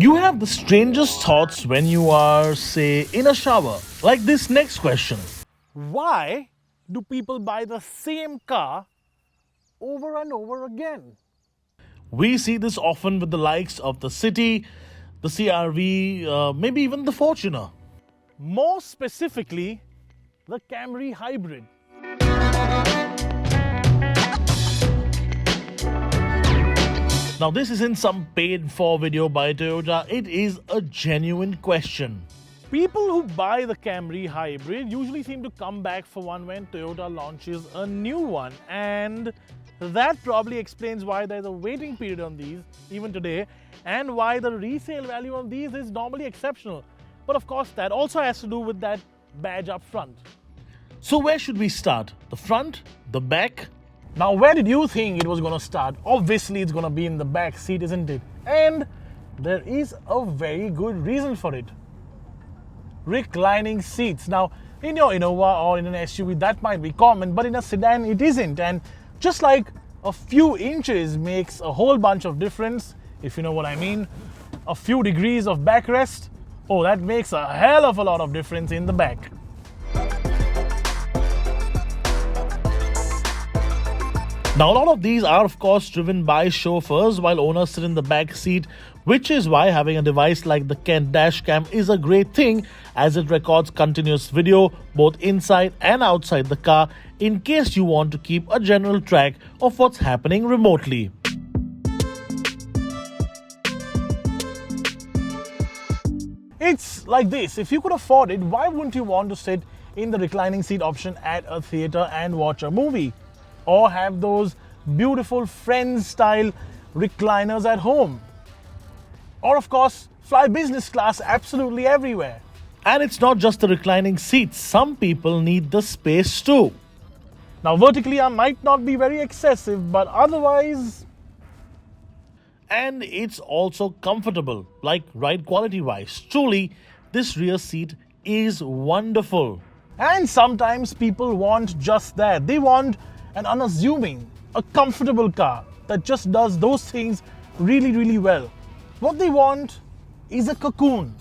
You have the strangest thoughts when you are, say, in a shower. Like this next question. Why do people buy the same car over and over again? We see this often with the likes of the City, the CRV, maybe even the Fortuner. More specifically, the Camry Hybrid. Now, this isn't some paid-for video by Toyota. It is a genuine question. People who buy the Camry Hybrid usually seem to come back for one when Toyota launches a new one, and that probably explains why there's a waiting period on these even today, and why the resale value of these is normally exceptional. But of course, that also has to do with that badge up front. So where should we start? The front? The back? Now, where did you think it was going to start? Obviously, it's going to be in the back seat, isn't it? And there is a very good reason for it. Reclining seats. Now, in your Innova or in an SUV, that might be common, but in a sedan, it isn't. And just like a few inches makes a whole bunch of difference, if you know what I mean, a few degrees of backrest, oh, that makes a hell of a lot of difference in the back. Now, a lot of these are, of course, driven by chauffeurs while owners sit in the back seat, which is why having a device like the Kent Dashcam is a great thing, as it records continuous video both inside and outside the car in case you want to keep a general track of what's happening remotely. It's like this: if you could afford it, why wouldn't you want to sit in the reclining seat option at a theater and watch a movie? Or have those beautiful Friends-style recliners at home? Or of course, fly business class absolutely everywhere. And it's not just the reclining seats, some people need the space too. Now, vertically I might not be very excessive, but otherwise... And it's also comfortable, like ride quality wise. Truly, this rear seat is wonderful. And sometimes people want just that. They want an unassuming, a comfortable car that just does those things really, really well. What they want is a cocoon.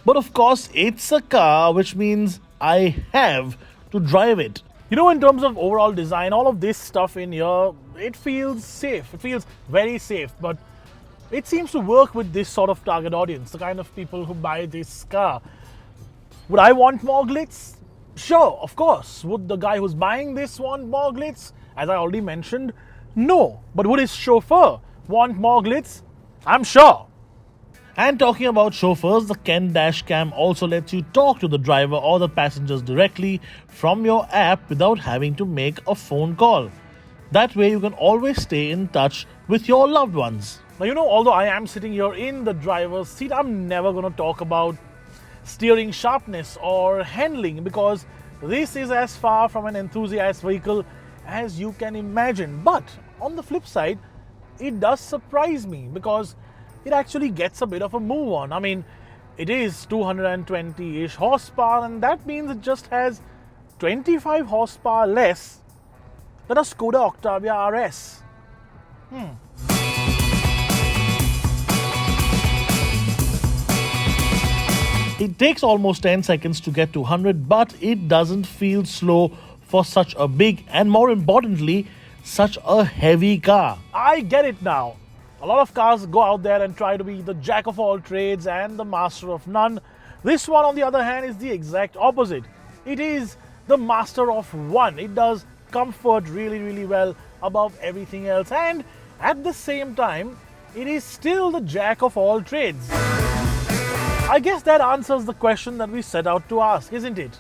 But of course, it's a car, which means I have to drive it. You know, in terms of overall design, all of this stuff in here, it feels safe. It feels very safe, but it seems to work with this sort of target audience, the kind of people who buy this car. Would I want more glitz? Sure, of course. Would the guy who's buying this want more glitz? As I already mentioned, no. But would his chauffeur want more glitz? I'm sure. And talking about chauffeurs, the Kent Dashcam also lets you talk to the driver or the passengers directly from your app without having to make a phone call. That way you can always stay in touch with your loved ones. Now, you know, although I am sitting here in the driver's seat, I'm never going to talk about steering sharpness or handling, because this is as far from an enthusiast vehicle as you can imagine. But on the flip side, it does surprise me because it actually gets a bit of a move on. I mean, it is 220-ish horsepower, and that means it just has 25 horsepower less than a Skoda Octavia RS. It takes almost 10 seconds to get to 100, but it doesn't feel slow for such a big and, more importantly, such a heavy car. I get it now. A lot of cars go out there and try to be the jack of all trades and the master of none. This one, on the other hand, is the exact opposite. It is the master of one. It does comfort really, really well above everything else. And at the same time, it is still the jack of all trades. I guess that answers the question that we set out to ask, isn't it?